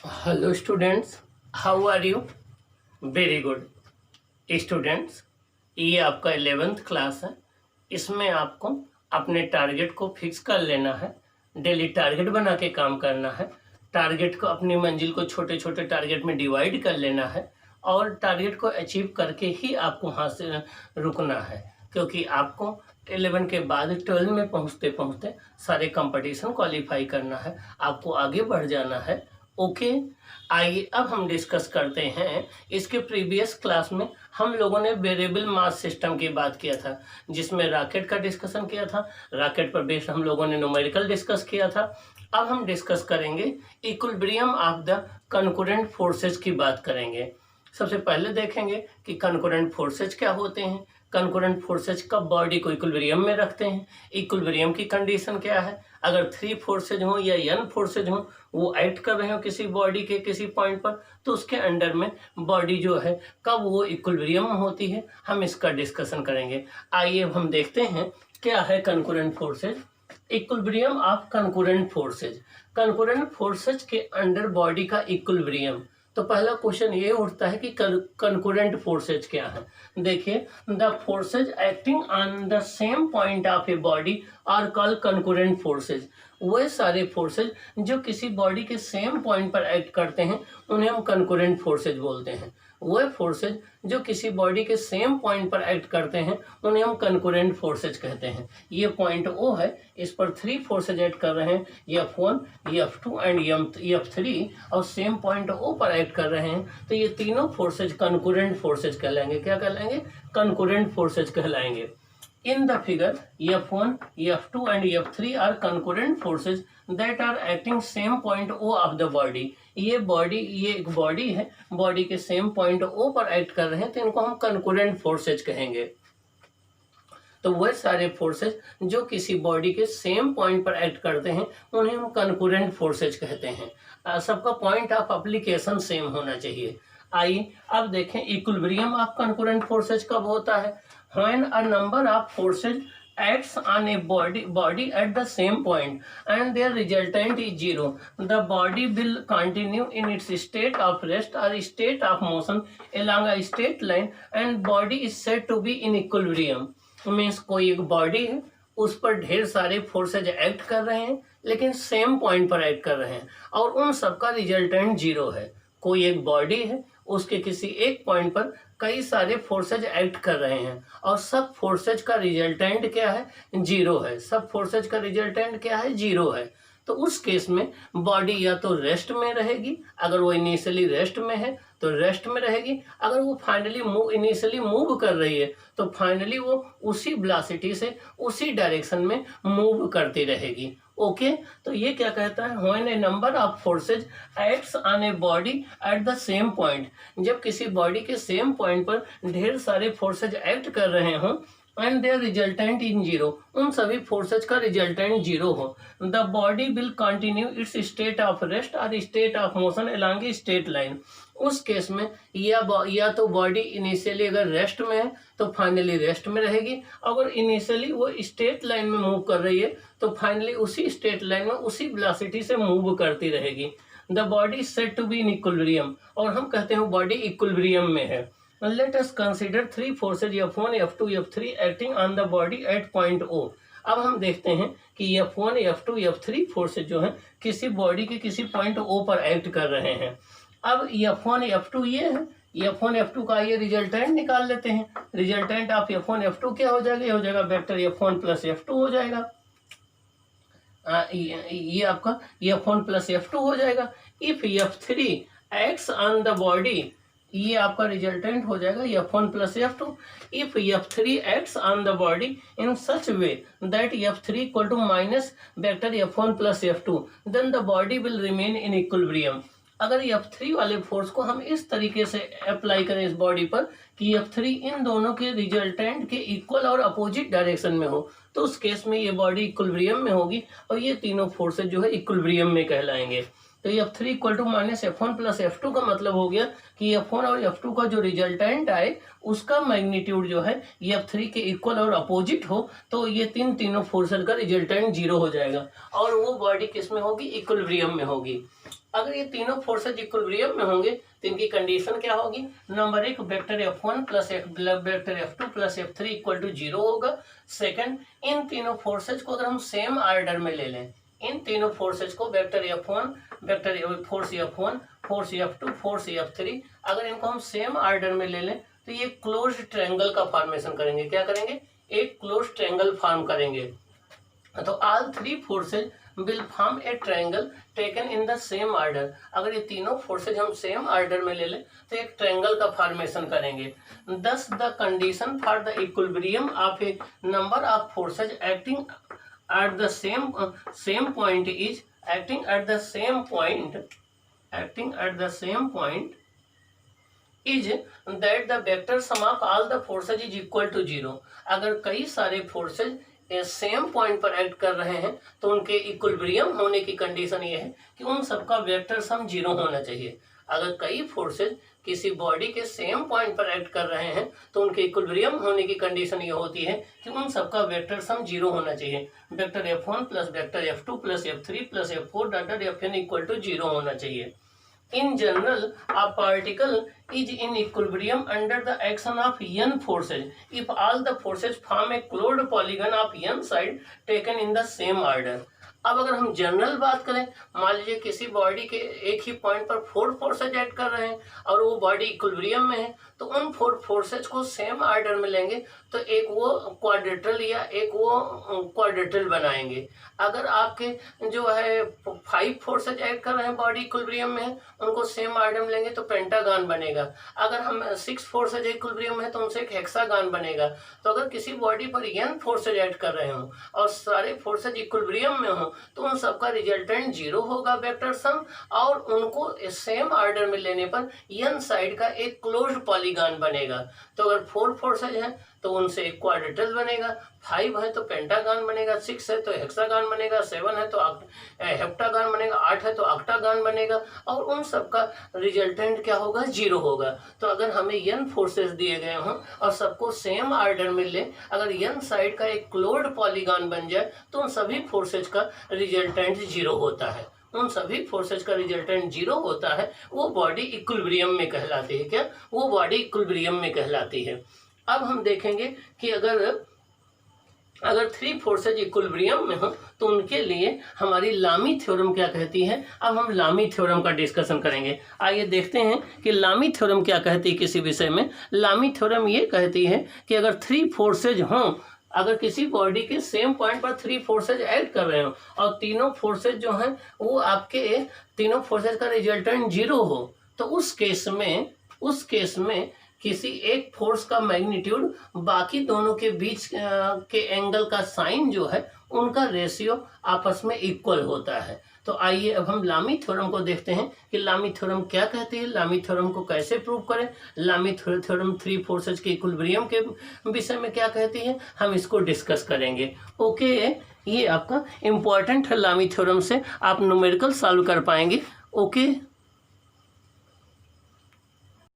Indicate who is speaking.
Speaker 1: Hello students, how are you? Very good students. ये आपका 11th class है। इसमें आपको अपने टारगेट को फिक्स कर लेना है, डेली टारगेट बना के काम करना है। टारगेट को, अपनी मंजिल को छोटे छोटे टारगेट में डिवाइड कर लेना है और टारगेट को अचीव करके ही आपको वहाँ से रुकना है, क्योंकि आपको 11 के बाद 12 में पहुँचते पहुँचते सारे कंपटीशन क्वालिफाई करना है, आपको आगे बढ़ जाना है। ओके, आइए अब हम डिस्कस करते हैं। इसके प्रीवियस क्लास में हम लोगों ने वेरिएबल मास सिस्टम की बात किया था, जिसमें रॉकेट का डिस्कशन किया था। रॉकेट पर बेस्ड हम लोगों ने न्यूमेरिकल डिस्कस किया था। अब हम डिस्कस करेंगे equilibrium of the concurrent forces की बात करेंगे। सबसे पहले देखेंगे कि कंकरेंट फोर्सेज क्या होते हैं। कंकरेंट फोर्सेज कब बॉडी को इक्विलिब्रियम में रखते हैं, इक्विलिब्रियम की कंडीशन क्या है। अगर 3 फोर्सेज हों या n फोर्सेज हों, वो एक्ट कर रहे हो किसी बॉडी के किसी पॉइंट पर, तो उसके अंडर में बॉडी जो है कब वो इक्विलिब्रियम में होती है, हम इसका डिस्कशन करेंगे। आइए अब हम देखते हैं क्या है concurrent forces. Equilibrium of concurrent forces. Concurrent forces के अंडर बॉडी का इक्विलिब्रियम। तो पहला क्वेश्चन ये उठता है कि कंकरेंट फोर्सेज क्या है। देखिए, the forces acting on the same point of a body are called concurrent forces. वह सारे फोर्सेज जो किसी बॉडी के सेम पॉइंट पर एक्ट करते हैं उन्हें हम कंकरेंट फोर्सेज बोलते हैं। वह फोर्सेज जो किसी बॉडी के सेम पॉइंट पर एक्ट करते हैं उन्हें हम कंकरेंट फोर्सेज कहते हैं। ये पॉइंट ओ है, इस पर 3 फोर्सेज एक्ट कर रहे हैं, F1, F2 एंड F3, और सेम पॉइंट ओ पर एक्ट कर रहे हैं, तो ये तीनों फोर्सेज कंकरेंट फोर्सेज कहलाएंगे। क्या कहलाएंगे? कंकरेंट फोर्सेज कहलाएंगे। In the figure, F1, F2 and F3 are concurrent forces that are acting same point O of the body. ये एक बॉडी है, बॉडी के सेम पॉइंट O पर एक्ट कर रहे हैं, तो इनको हम कंकरेंट फोर्सेज कहेंगे। तो वह सारे फोर्सेज जो किसी बॉडी के सेम पॉइंट पर एक्ट करते हैं उन्हें हम कंकरेंट फोर्सेज कहते हैं। सबका पॉइंट ऑफ एप्लीकेशन सेम होना चाहिए। आइए अब देखें इक्विलिब्रियम ऑफ कंकरेंट फोर्सेज कब होता है। When a number of forces acts on a body at the same point and their resultant is 0, the body will continue in its state of rest or state of motion along a straight line and body is said to be in equilibrium. Means कोई एक body है, उस पर ढेर सारे forces act कर रहे हैं लेकिन सेम पॉइंट पर एक्ट कर रहे हैं और उन सबका रिजल्टेंट 0 है। कोई एक बॉडी है, उसके किसी एक पॉइंट पर कई सारे फोर्सेज एक्ट कर रहे हैं और सब फोर्सेज का रिजल्टेंट क्या है? 0 है। सब फोर्सेज का रिजल्टेंट क्या है? 0 है। तो उस केस में बॉडी या तो रेस्ट में रहेगी, अगर वो इनिशियली रेस्ट में है तो रेस्ट में रहेगी, अगर वो फाइनली इनिशियली मूव कर रही है तो फाइनली वो उसी वेलोसिटी से उसी डायरेक्शन में मूव करती रहेगी। ओके, तो ये क्या कहता है? When A number of forces acts on a body at the same point. जब किसी बॉडी के सेम पॉइंट पर ढेर सारे फोर्सेज एक्ट कर रहे हों एंड देयर रिजल्टेंट इन 0, उन सभी फोर्सेज का रिजल्टेंट 0 हो, the body will continue its state of rest और state of motion along a straight line. उस केस में या तो बॉडी इनिशियली अगर रेस्ट में है तो फाइनली रेस्ट में रहेगी, अगर इनिशियली वो स्ट्रेट लाइन में मूव कर रही है तो फाइनली उसी स्ट्रेट लाइन में उसी वेलोसिटी से मूव करती रहेगी। The body is said to be in equilibrium, और हम कहते हैं बॉडी इक्विलिब्रियम में है। Let us consider 3 forces F1, F2, F3 acting on the body at point O. अब हम देखते हैं कि F1, F2, F3 फोर्सेज जो हैं किसी बॉडी के किसी पॉइंट O पर एक्ट कर रहे हैं। अब F1, F2 ये है, F1, F2 का ये रिजल्टेंट निकाल लेते हैं। रिजल्टेंट ऑफ F1, F2 क्या हो जाएगा? ये हो जाएगा वेक्टर F1 प्लस F2 हो जाएगा। ये आपका F1 प्लस F2 हो जाएगा। If F3 acts on the body, ये आपका रिजल्टेंट हो जाएगा F1 plus F2। If F3 acts on the body in such way that F3 equal to minus vector F1 plus F2, then the body will remain in equilibrium. अगर F3 वाले force को हम इस तरीके से apply करें इस body पर कि F3 इन दोनों के रिजल्टेंट के इक्वल और अपोजिट डायरेक्शन में हो, तो उस केस में ये बॉडी इक्विलिब्रियम में होगी और ये तीनों फोर्सेज जो है इक्विलिब्रियम में कहलाएंगे। तो F3 equal to minus F1 plus F2 का मतलब हो गया कि F1 और F2 का जो रिजल्टेंट आए उसका मैग्नीट्यूड जो है F3 के इक्वल और अपोजिट हो, तो ये तीनों फोर्सेज का रिजल्टेंट 0 हो जाएगा और वो बॉडी किस में होगी? इक्विलिब्रियम में होगी। अगर ये तीनों फोर्सेज इक्विलिब्रियम में होंगे तो इनकी कंडीशन क्या होगी, number 1 vector F1 plus vector F2 plus F3 equal to 0 होगा। सेकंड, इन तीनों फोर्सेज को अगर हम सेम ऑर्डर में ले लें, इन तीनों फोर्सेज को vector F1 vector force F1 force F2 force F3 अगर इनको हम सेम ऑर्डर में ले लें तो ये क्लोज्ड ट्रायंगल का फॉर्मेशन करेंगे। क्या करेंगे, एक क्लोज्ड ट्रायंगल फॉर्म करेंगे। तो all three forces will form A triangle taken in the same order. अगर ये तीनों फोर्सेज हम सेम ऑर्डर में ले लें तो एक ट्रायंगल का फॉर्मेशन करेंगे। दस the condition for the equilibrium of A number of forces acting at the same point is acting at the same point is that the vector sum of all the forces is equal to 0। अगर कई सारे forces same point पर act कर रहे हैं तो उनके equilibrium होने की कंडीशन ये है कि उन सबका वेक्टर सम 0 होना चाहिए। अगर कई फोर्सेज किसी बॉडी के सेम पॉइंट पर एक्ट कर रहे हैं तो उनके इक्विलिब्रियम होने की कंडीशन ये होती है कि उन सबका वेक्टर सम 0 होना चाहिए। Vector F1 plus vector F2 plus F3 plus F4 dot Fn equal to 0 होना चाहिए। In general, a particle is in equilibrium under the action of n forces if all the forces form a closed polygon of n side taken in the same order। अब अगर हम general बात करें, मान लीजिए किसी बॉडी के एक ही पॉइंट पर 4 फोर्सेज एक्ट कर रहे हैं और वो बॉडी इक्विलिब्रियम में है, तो उन 4 फोर्सेज को सेम ऑर्डर में लेंगे तो एक वो क्वाड्रेटल या एक वो क्वाड्रेटल बनाएंगे। अगर आपके जो है 5 फोर्सेज एक्ट कर रहे हैं बॉडी इक्विलिब्रियम में है, उनको सेम ऑर्डर में लेंगे तो पेंटागन बनेगा। अगर हम 6 फोर्सेज इक्विलिब्रियम है तो उनसे एक हेक्सागन बनेगा। तो अगर किसी बॉडी पर n फोर्सेज एक्ट कर रहे हो और सारे फोर्सेज इक्विलिब्रियम में हो तो उन सबका रिजल्टेंट 0 होगा वेक्टर सम, और उनको सेम ऑर्डर में लेने पर n साइड का एक क्लोज्ड पॉलीगन बनेगा। तो अगर 4 फोर्सेज हैं तो उनसे एक क्वाड्रेटल बनेगा, 5 है तो पेंटागन बनेगा, 6 है तो हेक्सागन बनेगा, 7 है तो हेप्टागन बनेगा, 8 है तो ऑक्टागन बनेगा, और उन सबका रिजल्टेंट क्या होगा, 0 होगा। तो अगर हमें n फोर्सेस दिए गए हों और सबको सेम ऑर्डर में ले, अगर n साइड का एक क्लोज्ड पॉलीगन बन जाए तो उन सभी फोर्सेज का रिजल्टेंट 0 होता है। उन सभी फोर्सेज का रिजल्टेंट 0 होता है। वो बॉडी इक्विलिब्रियम में कहलाती है। क्या, वो बॉडी इक्विलिब्रियम में कहलाती है। अब हम देखेंगे कि अगर 3 फोर्सेज इक्विलिब्रियम में हो तो उनके लिए हमारी लामी थ्योरम क्या कहती है। अब हम लामी थ्योरम का डिस्कशन करेंगे। आइए देखते हैं कि लामी थ्योरम क्या कहती है किसी विषय में। लामी थ्योरम ये कहती है कि अगर 3 फोर्सेज हों, अगर किसी बॉडी के सेम पॉइंट पर 3 फोर्सेज एक्ट कर रहे हो और तीनों फोर्सेज जो हैं वो आपके तीनों फोर्सेज का रिजल्टेंट 0 हो, तो उस केस में किसी एक फोर्स का मैग्नीट्यूड बाकी दोनों के बीच के एंगल का साइन जो है उनका रेशियो आपस में इक्वल होता है। तो आइए अब हम लामी थ्योरम को देखते हैं कि लामी थ्योरम क्या कहती है, लामी थ्योरम को कैसे प्रूव करें। लामी थ्योरम 3 फोर्सेज के इक्विलिब्रियम के विषय में क्या कहती है, हम इसको डिस्कस करेंगे। ओके, ये आपका इम्पॉर्टेंट है। लामी थ्योरम से आप न्यूमेरिकल सॉल्व कर पाएंगे। ओके।